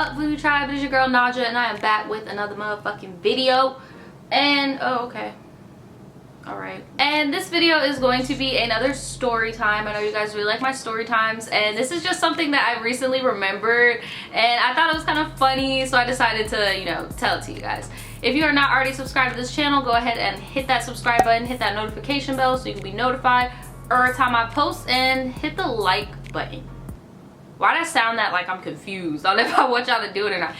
up, Voodoo Tribe? It is your girl Naja, and I am back with another motherfucking video. And oh, okay, all right. And this video is going to be another story time. I know you guys really like my story times, and this is just something that I recently remembered, and I thought it was kind of funny, so I decided to, you know, tell it to you guys. If you are not already subscribed to this channel, go ahead and hit that subscribe button, hit that notification bell so you can be notified every time I post, and hit the like button. Why did I sound that like I'm confused? I don't know if I want y'all to do it or not.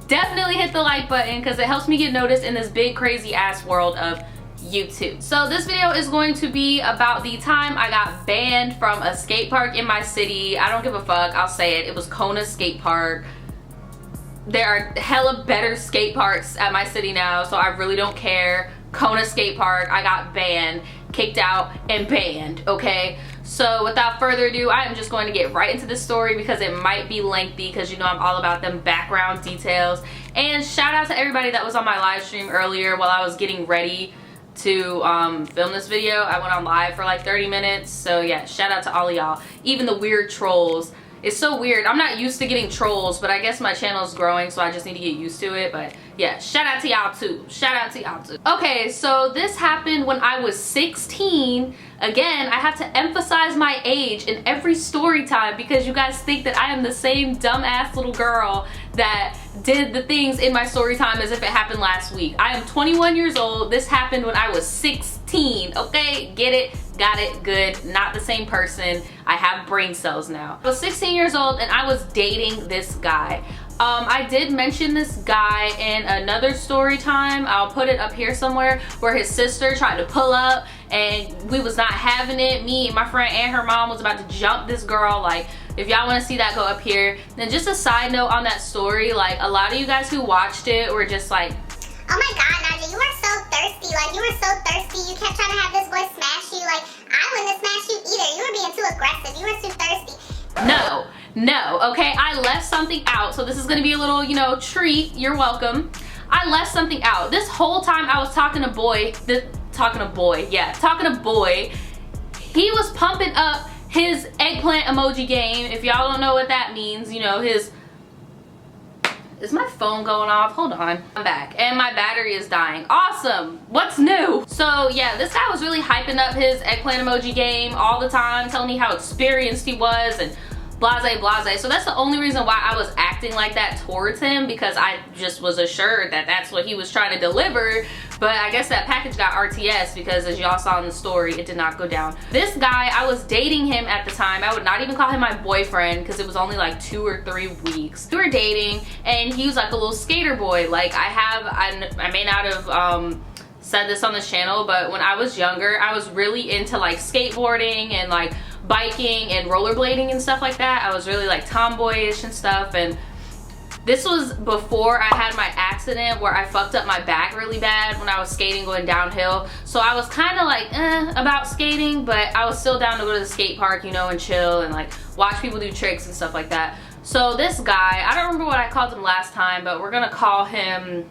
Definitely hit the like button because it helps me get noticed in this big crazy ass world of YouTube. So this video is going to be about the time I got banned from a skate park in my city. I don't give a fuck, I'll say it. It was Kona Skate Park. There are hella better skate parks at my city now, so I really don't care. Kona Skate Park, I got banned, kicked out, and banned, okay? So without further ado, I am just going to get right into this story because it might be lengthy, because you know I'm all about them background details. And shout out to everybody that was on my live stream earlier while I was getting ready to film this video. I went on live for like 30 minutes, so yeah, shout out to all of y'all, even the weird trolls. It's so weird. I'm not used to getting trolls, but I guess my channel is growing, so I just need to get used to it. But yeah, shout out to y'all too. Shout out to y'all too. Okay, so this happened when I was 16. Again, I have to emphasize my age in every story time because you guys think that I am the same dumbass little girl that did the things in my story time as if it happened last week. I am 21 years old. This happened when I was 16, okay? Get it? Got it? Good. Not the same person. I have brain cells now. I was 16 years old and I was dating this guy. I did mention this guy in another story time. I'll put it up here somewhere, where his sister tried to pull up and we was not having it. Me and my friend and her mom was about to jump this girl. Like, if y'all want to see that, go up here. Then just a side note on that story, like a lot of you guys who watched it were just like, oh my god, Naja, you were so thirsty. Like, you were so thirsty. You kept trying to have this boy smash you. Like, I wouldn't have smashed you either. You were being too aggressive. You were too thirsty. No, okay? I left something out, so this is gonna be a little, you know, treat. You're welcome. I left something out. This whole time I was talking to boy. He was pumping up his eggplant emoji game. If y'all don't know what that means, you know, his... Is my phone going off? Hold on. I'm back. And my battery is dying. Awesome. What's new? So yeah, this guy was really hyping up his eggplant emoji game all the time, telling me how experienced he was and blase blase. So that's the only reason why I was acting like that towards him, because I just was assured that that's what he was trying to deliver. But I guess that package got RTS because, as y'all saw in the story, it did not go down. This guy, I was dating him at the time. I would not even call him my boyfriend because it was only like 2 or 3 weeks. We were dating and he was like a little skater boy. Like, I may not have said this on this channel, but when I was younger, I was really into like skateboarding and like biking and rollerblading and stuff like that. I was really like tomboyish and stuff, and this was before I had my accident where I fucked up my back really bad when I was skating going downhill. So I was kind of like about skating, but I was still down to go to the skate park, you know, and chill and like watch people do tricks and stuff like that. So this guy, I don't remember what I called him last time, but we're gonna call him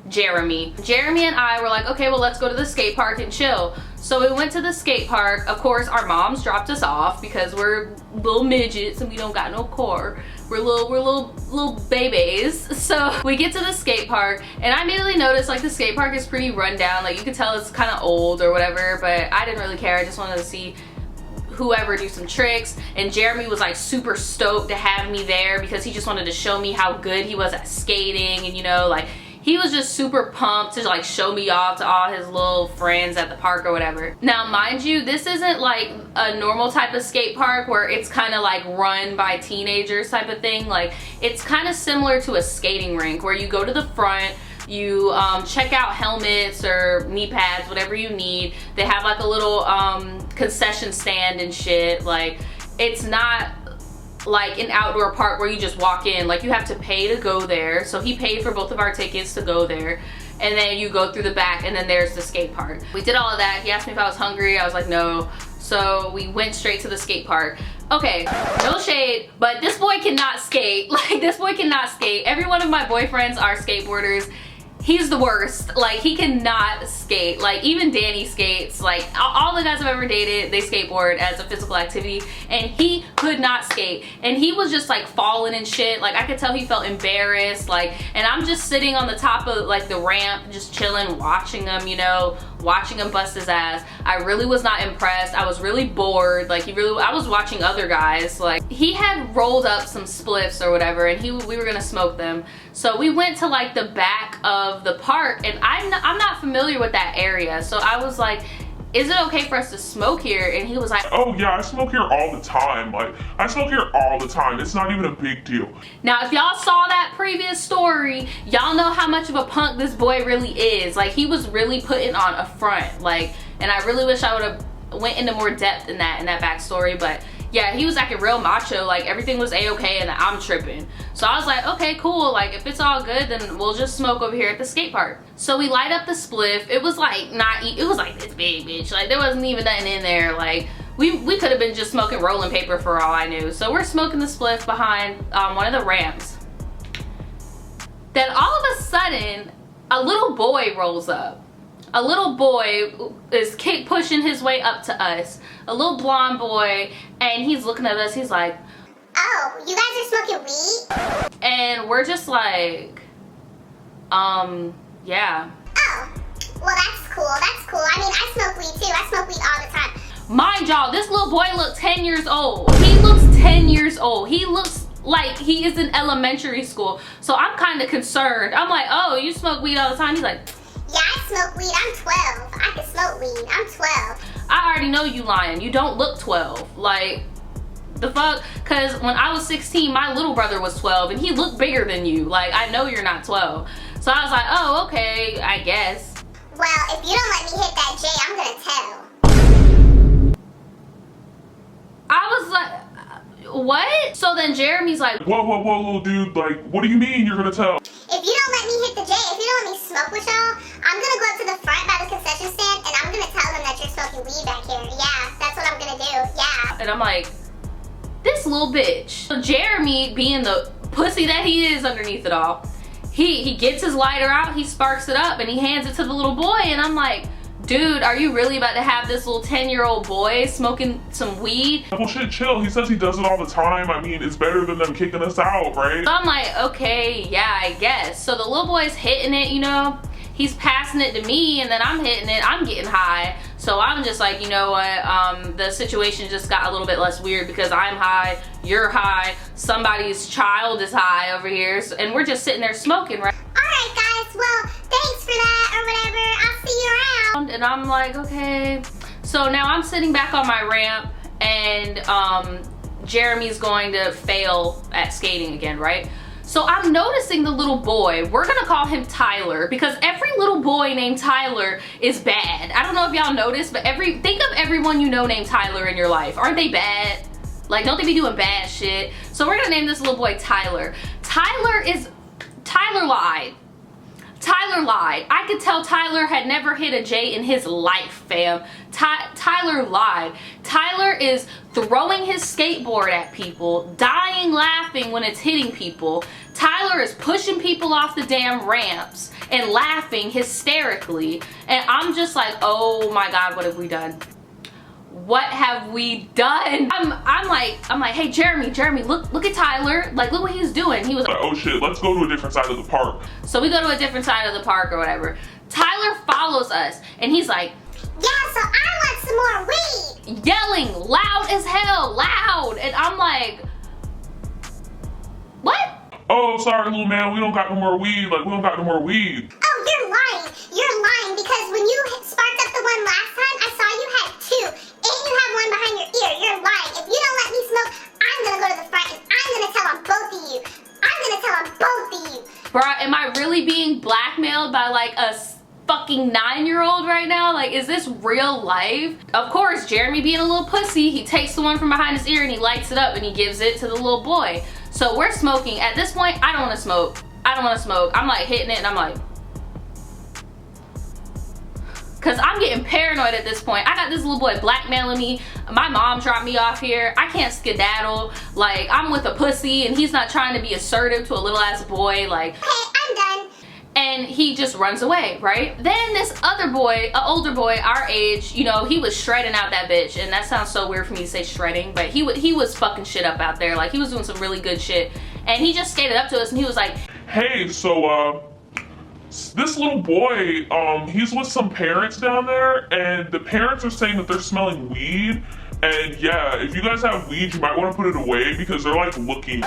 Jeremy. Jeremy and I were like, okay, well, let's go to the skate park and chill. So we went to the skate park. Of course, our moms dropped us off because we're little midgets and we don't got no car. We're little babies. So we get to the skate park and I immediately noticed like the skate park is pretty run down. Like, you could tell it's kind of old or whatever, but I didn't really care. I just wanted to see whoever do some tricks, and Jeremy was like super stoked to have me there because he just wanted to show me how good he was at skating, and you know, like, he was just super pumped to like show me off to all his little friends at the park or whatever. Now, mind you, this isn't like a normal type of skate park where it's kind of like run by teenagers type of thing. Like, it's kind of similar to a skating rink where you go to the front, you check out helmets or knee pads, whatever you need. They have like a little concession stand and shit. Like, it's not like an outdoor park where you just walk in. Like, you have to pay to go there. So he paid for both of our tickets to go there, and then you go through the back and then there's the skate park. We did all of that. He asked me if I was hungry. I was like, no. So we went straight to the skate park. Okay, no shade, but this boy cannot skate. Like, this boy cannot skate. Every one of my boyfriends are skateboarders. He's the worst. Like, he cannot skate. Like, even Danny skates. Like, all the guys I've ever dated, they skateboard as a physical activity, and he could not skate. And he was just like falling and shit. Like, I could tell he felt embarrassed. Like, and I'm just sitting on the top of like the ramp, just chilling, watching him, you know, watching him bust his ass. I really was not impressed. I was really bored. Like, I was watching other guys. Like, he had rolled up some spliffs or whatever, and we were gonna smoke them. So we went to like the back of the park, and I'm not familiar with that area. So I was like, is it okay for us to smoke here? And he was like, oh yeah, I smoke here all the time. Like, I smoke here all the time. It's not even a big deal. Now, if y'all saw that previous story, y'all know how much of a punk this boy really is. Like, he was really putting on a front. Like, and I really wish I would have went into more depth in that backstory, but yeah, he was acting real macho. Like, everything was a-okay and I'm tripping. So I was like, okay, cool. Like, if it's all good, then we'll just smoke over here at the skate park. So we light up the spliff. It was like it was like this big, bitch. Like, there wasn't even nothing in there. Like, we could have been just smoking rolling paper for all I knew. So we're smoking the spliff behind one of the ramps. Then all of a sudden, a little boy rolls up. A little boy is pushing his way up to us. A little blonde boy, and he's looking at us. He's like, oh, you guys are smoking weed? and we're just like, yeah. Oh, well, that's cool. That's cool. I mean, I smoke weed too. I smoke weed all the time. Mind y'all, this little boy looked 10 years old. He looks 10 years old. He looks like he is in elementary school. So I'm kind of concerned. I'm like, oh, you smoke weed all the time? He's like, yeah, I smoke weed. I'm 12. I can smoke weed. I'm 12. I already know you lying. You don't look 12. Like, the fuck? Because when I was 16, my little brother was 12 and he looked bigger than you. Like, I know you're not 12. So I was like, oh, okay, I guess. Well, if you don't let me hit that J, I'm gonna tell. I was like, what? So then Jeremy's like, Whoa, dude, like, what do you mean you're gonna tell? If you don't let me hit the J, if you don't let me smoke with y'all, I'm gonna go up to the front by the concession stand and I'm gonna tell them that you're smoking weed back here. Yeah, that's what I'm gonna do. Yeah. and I'm like, this little bitch. So Jeremy, being the pussy that he is underneath it all, he gets his lighter out, he sparks it up, and he hands it to the little boy, and I'm like, dude, are you really about to have this little 10-year-old boy smoking some weed? Well, shit, chill. He says he does it all the time. I mean, it's better than them kicking us out, right? So I'm like, okay, yeah, I guess. So the little boy's hitting it, you know? He's passing it to me, and then I'm hitting it. I'm getting high. So I'm just like, you know what? The situation just got a little bit less weird because I'm high, you're high, somebody's child is high over here, and we're just sitting there smoking, right? Alright guys, well, thanks for that or whatever. I'll see you around. And I'm like, okay. So now I'm sitting back on my ramp, and Jeremy's going to fail at skating again, right? So I'm noticing the little boy, we're gonna call him Tyler, because every little boy named Tyler is bad. I don't know if y'all noticed, but think of everyone you know named Tyler in your life. Aren't they bad? Like, don't they be doing bad shit? So we're gonna name this little boy Tyler. Tyler lied. Tyler lied. I could tell Tyler had never hit a J in his life, fam. Tyler lied. Tyler is throwing his skateboard at people, dying laughing when it's hitting people. Tyler is pushing people off the damn ramps and laughing hysterically. And I'm just like, oh my God, what have we done? What have we done? I'm like, hey Jeremy, look at Tyler. Like, look what he's doing. He was like, oh shit, let's go to a different side of the park. So we go to a different side of the park or whatever. Tyler follows us and he's like, yeah, so I want some more weed. Yelling loud as hell, loud. And I'm like, what? Oh, sorry, little man, we don't got no more weed. Like, we don't got no more weed. Oh, you're lying. You're lying because when you sparked up the one last time, I saw you had two. And you have one behind your ear. You're lying. If you don't let me smoke, I'm gonna go to the front and I'm gonna tell on both of you. I'm gonna tell on both of you. Bruh, am I really being blackmailed by like a fucking 9-year-old right now? Like, is this real life? Of course, Jeremy being a little pussy, he takes the one from behind his ear and he lights it up and he gives it to the little boy. So we're smoking. At this point, I don't want to smoke. I don't want to smoke. I'm like hitting it and I'm like, cause I'm getting paranoid at this point. I got this little boy blackmailing me. My mom dropped me off here. I can't skedaddle. Like, I'm with a pussy and he's not trying to be assertive to a little ass boy. Like, okay, I'm done. And and he just runs away, right? Then this other boy, an older boy our age, you know, he was shredding out that bitch, and that sounds so weird for me to say shredding, but he was fucking shit up out there. Like, he was doing some really good shit, and he just skated up to us and he was like, hey, so this little boy, he's with some parents down there, and the parents are saying that they're smelling weed. And yeah, if you guys have weed, you might want to put it away because they're like looking.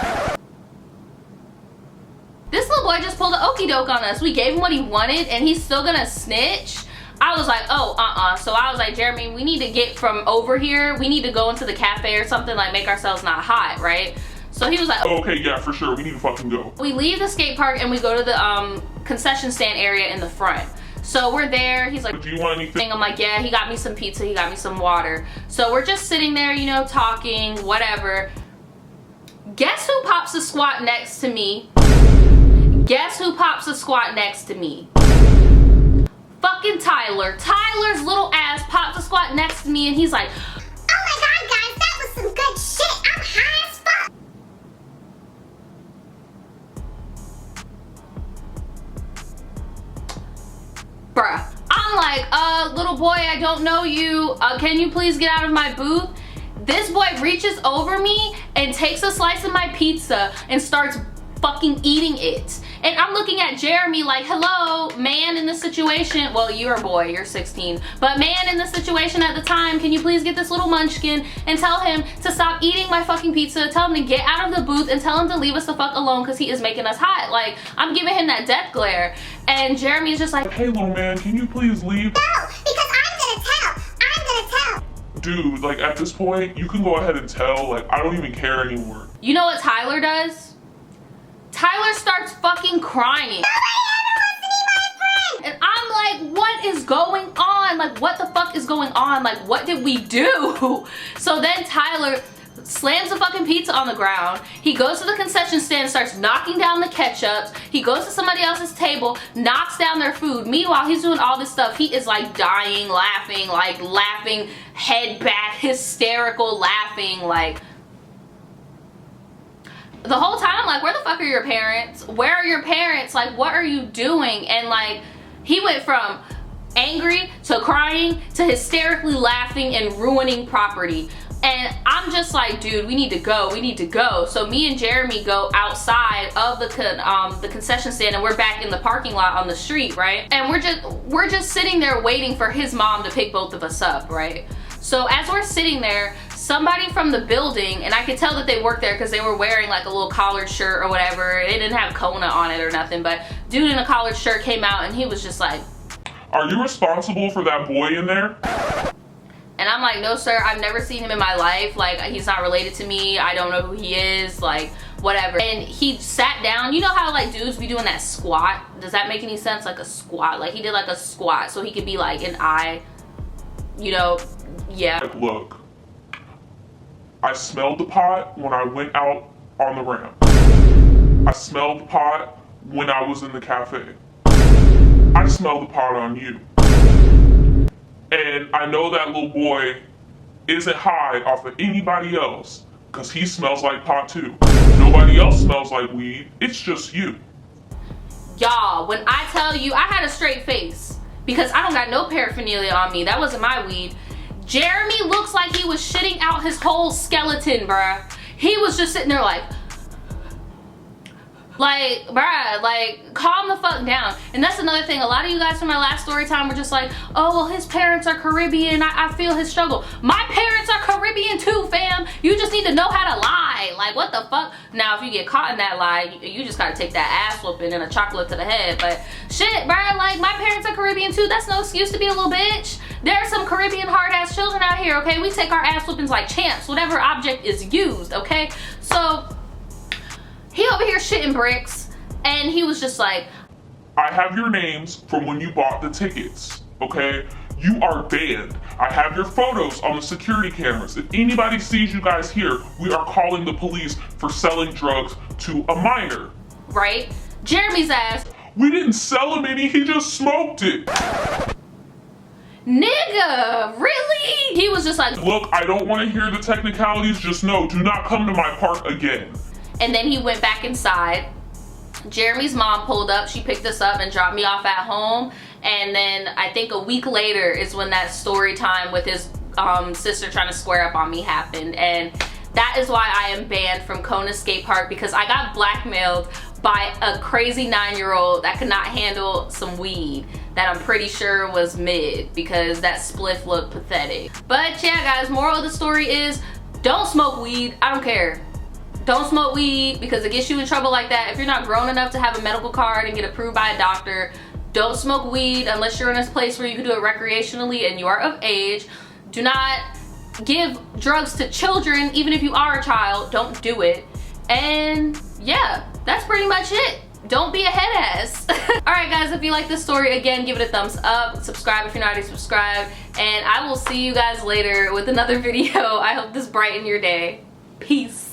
This little boy just pulled an okie doke on us. We gave him what he wanted and he's still gonna snitch. I was like, oh, So I was like, Jeremy, we need to get from over here. We need to go into the cafe or something, like make ourselves not hot, right? So he was like, oh, okay, yeah, for sure, we need to fucking go. We leave the skate park and we go to the concession stand area in the front. So we're there, he's like, do you want anything? I'm like, yeah, he got me some pizza, he got me some water. So we're just sitting there, you know, talking, whatever. Guess who pops a squat next to me? Guess who pops a squat next to me? Fucking Tyler. Tyler's little ass pops a squat next to me and he's like, oh my god, guys, that was some good shit. I'm high as fuck. bruh. I'm like, little boy, I don't know you. Can you please get out of my booth? This boy reaches over me and takes a slice of my pizza and starts fucking eating it. And I'm looking at Jeremy like, hello, man in this situation. Well, you're a boy, you're 16. But man in this situation at the time, can you please get this little munchkin and tell him to stop eating my fucking pizza, tell him to get out of the booth and tell him to leave us the fuck alone because he is making us hot. Like, I'm giving him that death glare. And Jeremy's just like, hey little man, can you please leave? No, because I'm gonna tell. I'm gonna tell. Dude, like at this point, you can go ahead and tell. Like, I don't even care anymore. You know what Tyler does? Tyler starts fucking crying. And I'm like, what is going on? Like, what the fuck is going on? Like, what did we do? So then Tyler slams the fucking pizza on the ground. He goes to the concession stand, starts knocking down the ketchups. He goes to somebody else's table, knocks down their food. Meanwhile, he's doing all this stuff. He is like dying, laughing, head back, hysterical, laughing, like. The whole time I'm like, where the fuck are your parents? Where are your parents? Like, what are you doing? And like, he went from angry to crying to hysterically laughing and ruining property. And I'm just like, dude, we need to go. So me and Jeremy go outside of the concession stand and we're back in the parking lot on the street, right? And we're just sitting there waiting for his mom to pick both of us up, right? So as we're sitting there, somebody from the building, and I could tell that they worked there because they were wearing like a little collared shirt or whatever. They didn't have Kona on it or nothing, but dude in a collared shirt came out and he was just like, are you responsible for that boy in there? And I'm like, no sir, I've never seen him in my life. Like, he's not related to me. I don't know who he is, like whatever. And he sat down. You know how like dudes be doing that squat? Does that make any sense? Like a squat. Like he did like a squat so he could be like an eye, you know, yeah. Like, look, I smelled the pot when I went out on the ramp. I smelled the pot when I was in the cafe. I smelled the pot on you. And I know that little boy isn't high off of anybody else because he smells like pot too. Nobody else smells like weed. It's just you. Y'all, when I tell you, I had a straight face because I don't got no paraphernalia on me. That wasn't my weed. Jeremy looks like he was shitting out his whole skeleton, bruh. He was just sitting there like, bruh, like, calm the fuck down. And that's another thing. A lot of you guys from my last story time were just like, oh, well, his parents are Caribbean. I feel his struggle. My parents are Caribbean too, fam. You just need to know how to lie. Like, what the fuck? Now, if you get caught in that lie, you just gotta take that ass whooping and a chocolate to the head. But shit, bruh, like, my parents are Caribbean too. That's no excuse to be a little bitch. There are some Caribbean hard-ass children out here, okay? We take our ass whoopings like champs, whatever object is used, okay? So, he over here shitting bricks, and he was just like, I have your names from when you bought the tickets, okay? You are banned. I have your photos on the security cameras. If anybody sees you guys here, we are calling the police for selling drugs to a minor. Right? Jeremy's ass. We didn't sell him any, he just smoked it. Nigga, really? He was just like, look, I don't want to hear the technicalities, just know, do not come to my park again. And then he went back inside Jeremy's mom pulled up. She picked us up and dropped me off at home. And then I think a week later is when that story time with his sister trying to square up on me happened. And that is why I am banned from Kona Skate Park, because I got blackmailed by a crazy 9-year-old that could not handle some weed that I'm pretty sure was mid, because that spliff looked pathetic. But yeah guys, moral of the story is don't smoke weed. I don't care. Don't smoke weed because it gets you in trouble like that. If you're not grown enough to have a medical card and get approved by a doctor, don't smoke weed unless you're in a place where you can do it recreationally and you are of age. Do not give drugs to children, even if you are a child. Don't do it. And yeah, that's pretty much it. Don't be a head ass. Alright guys, if you like this story, again, give it a thumbs up. Subscribe if you're not already subscribed. And I will see you guys later with another video. I hope this brightened your day. Peace.